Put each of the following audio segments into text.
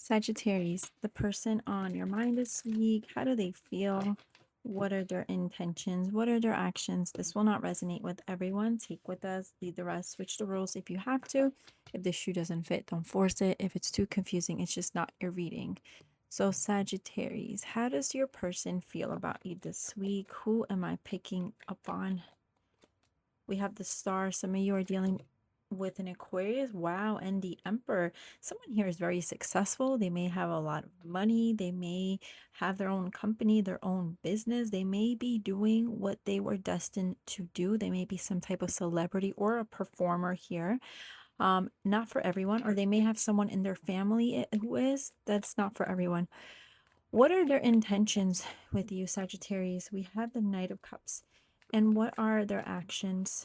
Sagittarius, the person on your mind this week, how do they feel? What are their intentions? What are their actions? This will not resonate with everyone. Take with us, leave the rest, switch the rules if you have to. If the shoe doesn't fit, don't force it. If it's too confusing, it's just not your reading. So, Sagittarius, how does your person feel about you this week? Who am I picking up on? We have the star. Some of you are dealing with an Aquarius. Wow. And the Emperor. Someone here is very successful. They may have a lot of money. They may have their own company, their own business. They may be doing what they were destined to do. They may be some type of celebrity or a performer here. Not for everyone. Or they may have someone in their family who is. That's not for everyone. What are their intentions with you, Sagittarius? We have the Knight of Cups. And what are their actions?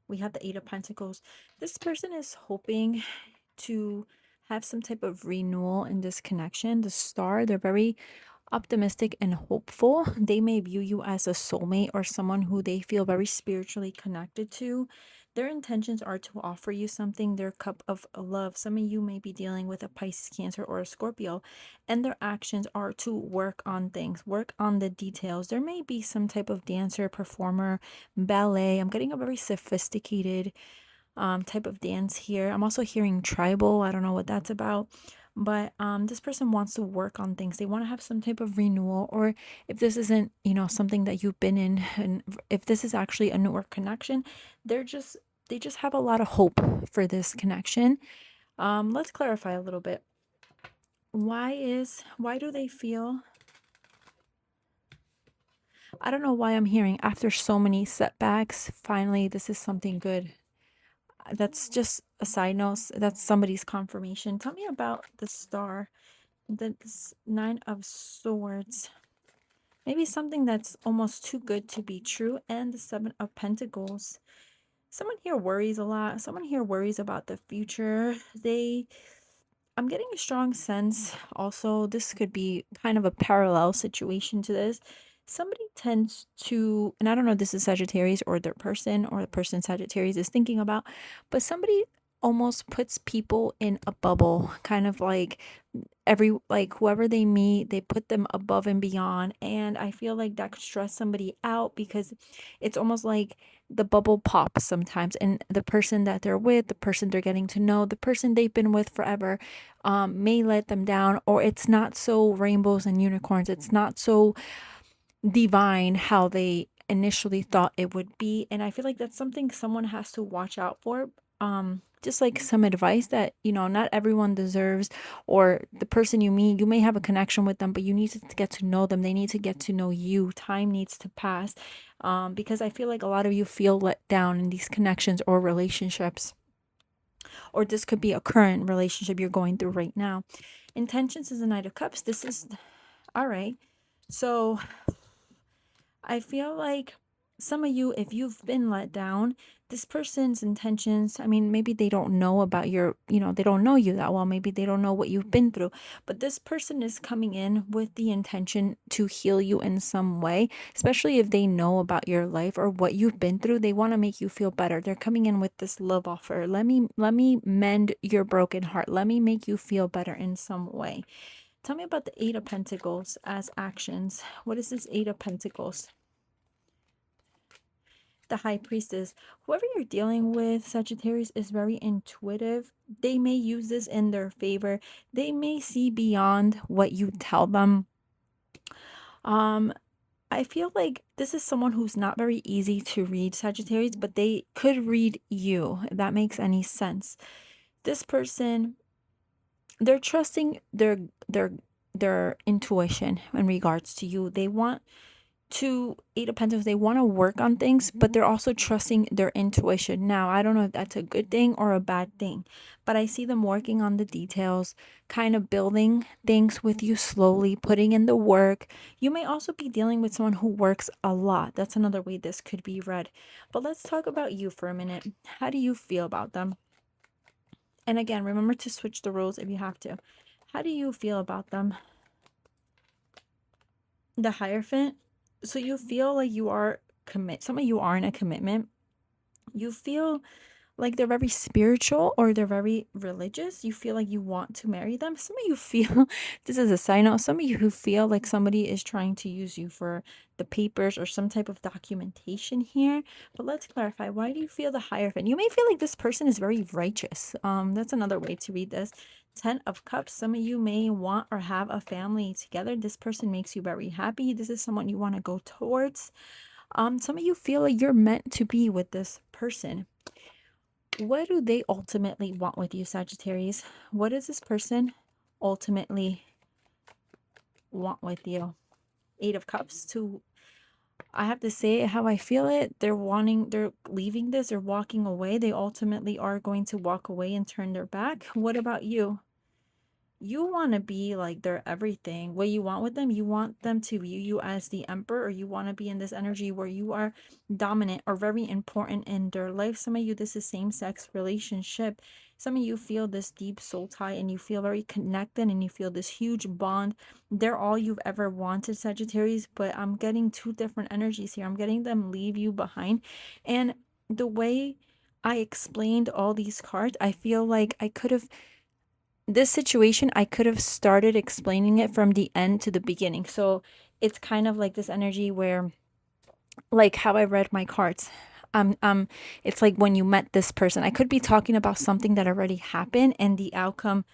We have the Eight of Pentacles. This person is hoping to have some type of renewal in this connection. The Star, they're very optimistic and hopeful. They may view you as a soulmate or someone who they feel very spiritually connected to. Their intentions are to offer you something, their cup of love. Some of you may be dealing with a Pisces, Cancer, or a Scorpio, and their actions are to work on things, work on the details. There may be some type of dancer, performer, ballet. I'm getting a very sophisticated type of dance here. I'm also hearing tribal. I don't know what that's about. But this person wants to work on things. They want to have some type of renewal, or if this isn't, something that you've been in, and if this is actually a newer connection, they just have a lot of hope for this connection. Let's clarify a little bit. Why do they feel? I don't know why I'm hearing after so many setbacks, finally this is something good. That's just a side note. That's somebody's confirmation. Tell me about the star, the Nine of Swords. Maybe something that's almost too good to be true, and the Seven of Pentacles. Someone here worries a lot. Someone here worries about the future. I'm getting a strong sense. Also, this could be kind of a parallel situation to this. Somebody tends to, and I don't know if this is Sagittarius or their person or the person Sagittarius is thinking about, but somebody almost puts people in a bubble, kind of like whoever they meet, they put them above and beyond. And I feel like that could stress somebody out because it's almost like the bubble pops sometimes, and the person that they're with, the person they're getting to know, the person they've been with forever, may let them down, or it's not so rainbows and unicorns. It's not so divine how they initially thought it would be. And I feel like that's something someone has to watch out for. Just like some advice that, not everyone deserves, or the person you meet, you may have a connection with them, but you need to get to know them. They need to get to know you. Time needs to pass. Because I feel like a lot of you feel let down in these connections or relationships, or this could be a current relationship you're going through right now. Intentions is the Knight of Cups. This is all right. So I feel like some of you, if you've been let down, this person's intentions, I mean, maybe they don't know about they don't know you that well. Maybe they don't know what you've been through. But this person is coming in with the intention to heal you in some way, especially if they know about your life or what you've been through. They want to make you feel better. They're coming in with this love offer. Let me mend your broken heart. Let me make you feel better in some way. Tell me about the Eight of Pentacles as actions. What is this Eight of Pentacles? The High Priestess. Whoever you're dealing with, Sagittarius, is very intuitive. They may use this in their favor. They may see beyond what you tell them. I feel like this is someone who's not very easy to read, Sagittarius, but they could read you, if that makes any sense. This person, they're trusting their intuition in regards to you. They want to Eight of Pentacles, they want to work on things, but they're also trusting their intuition. Now, I don't know if that's a good thing or a bad thing, but I see them working on the details, kind of building things with you slowly, putting in the work. You may also be dealing with someone who works a lot. That's another way this could be read. But let's talk about you for a minute. How do you feel about them? And again, remember to switch the roles if you have to. How do you feel about them? The Hierophant. So you feel like you are some of you are in a commitment. You feel like they're very spiritual or they're very religious. You feel like you want to marry them. Some of you feel, this is a side note, some of you who feel like somebody is trying to use you for the papers or some type of documentation here. But let's clarify, why do you feel the Hierophant? You may feel like this person is very righteous. That's another way to read this. 10 of Cups, some of you may want or have a family together. This person makes you very happy. This is someone you want to go towards. Some of you feel like you're meant to be with this person. What do they ultimately want with you, Sagittarius? What does this person ultimately want with you? 8 of Cups. To, I have to say it how I feel it. They're leaving this or walking away. They ultimately are going to walk away and turn their back. What about you? You want to be like their everything. What you want with them, you want them to view you as the emperor, or you want to be in this energy where you are dominant or very important in their life. Some of you, this is same-sex relationship. Some of you feel this deep soul tie and you feel very connected and you feel this huge bond. They're all you've ever wanted, Sagittarius, but I'm getting two different energies here. I'm getting them leave you behind. And the way I explained all these cards, I feel like I could have, this situation, I could have started explaining it from the end to the beginning. So it's kind of like this energy where, like how I read my cards. It's like when you met this person, I could be talking about something that already happened and the outcome.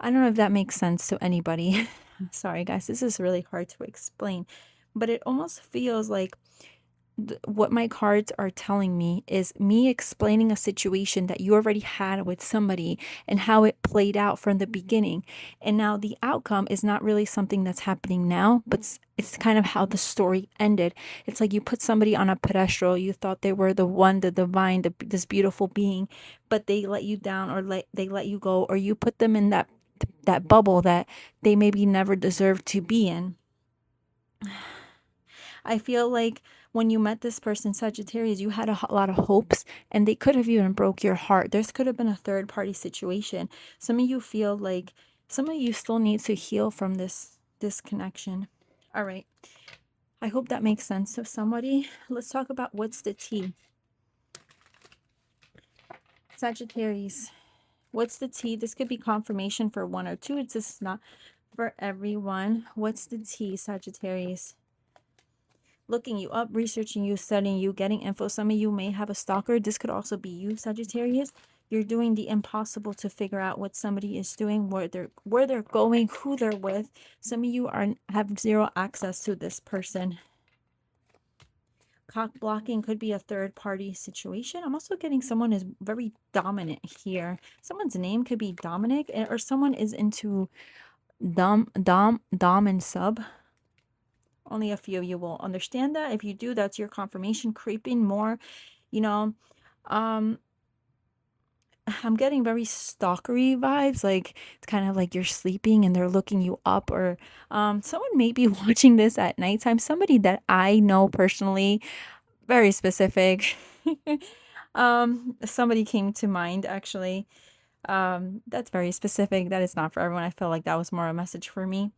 I don't know if that makes sense to anybody. Sorry, guys, this is really hard to explain, but it almost feels like what my cards are telling me is me explaining a situation that you already had with somebody and how it played out from the beginning. And now the outcome is not really something that's happening now, but it's kind of how the story ended. It's like you put somebody on a pedestal, you thought they were the one, the divine, this beautiful being, but they let you down, or they let you go, or you put them in that bubble that they maybe never deserved to be in. I feel like when you met this person, Sagittarius, you had a lot of hopes and they could have even broke your heart. This could have been a third party situation. Some of you feel like some of you still need to heal from this connection. All right. I hope that makes sense to somebody. Let's talk about what's the tea. Sagittarius, what's the tea? This could be confirmation for one or two. It's just not for everyone. What's the tea, Sagittarius? Looking you up, researching you, studying you, getting info. Some of you may have a stalker. This could also be you, Sagittarius. You're doing the impossible to figure out what somebody is doing, where they're going, who they're with. Some of you have zero access to this person. Cock blocking could be a third party situation. I'm also getting someone is very dominant here. Someone's name could be Dominic, or someone is into dom and sub. Only a few of you will understand that. If you do, that's your confirmation. Creeping more, you know, I'm getting very stalkery vibes. Like it's kind of like you're sleeping and they're looking you up, or someone may be watching this at nighttime. Somebody that I know personally, very specific. Somebody came to mind actually. That's very specific. That is not for everyone. I felt like that was more a message for me.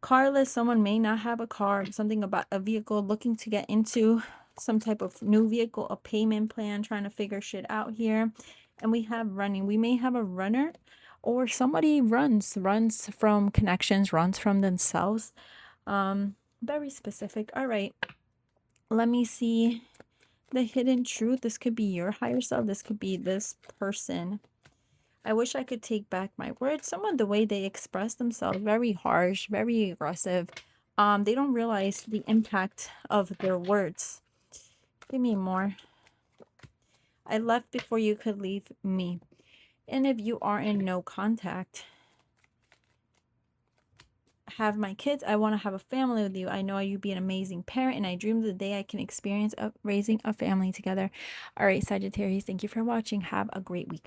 Carless, someone may not have a car, something about a vehicle, looking to get into some type of new vehicle, a payment plan, trying to figure shit out here. And we have running. We may have a runner, or somebody runs from connections, runs from themselves. Very specific. All right. Let me see the hidden truth. This could be your higher self. This could be this person. I wish I could take back my words. Someone, the way they express themselves, very harsh, very aggressive. They don't realize the impact of their words. Give me more. I left before you could leave me. And if you are in no contact, have my kids. I want to have a family with you. I know you'd be an amazing parent, and I dream of the day I can experience raising a family together. All right, Sagittarius, thank you for watching. Have a great week.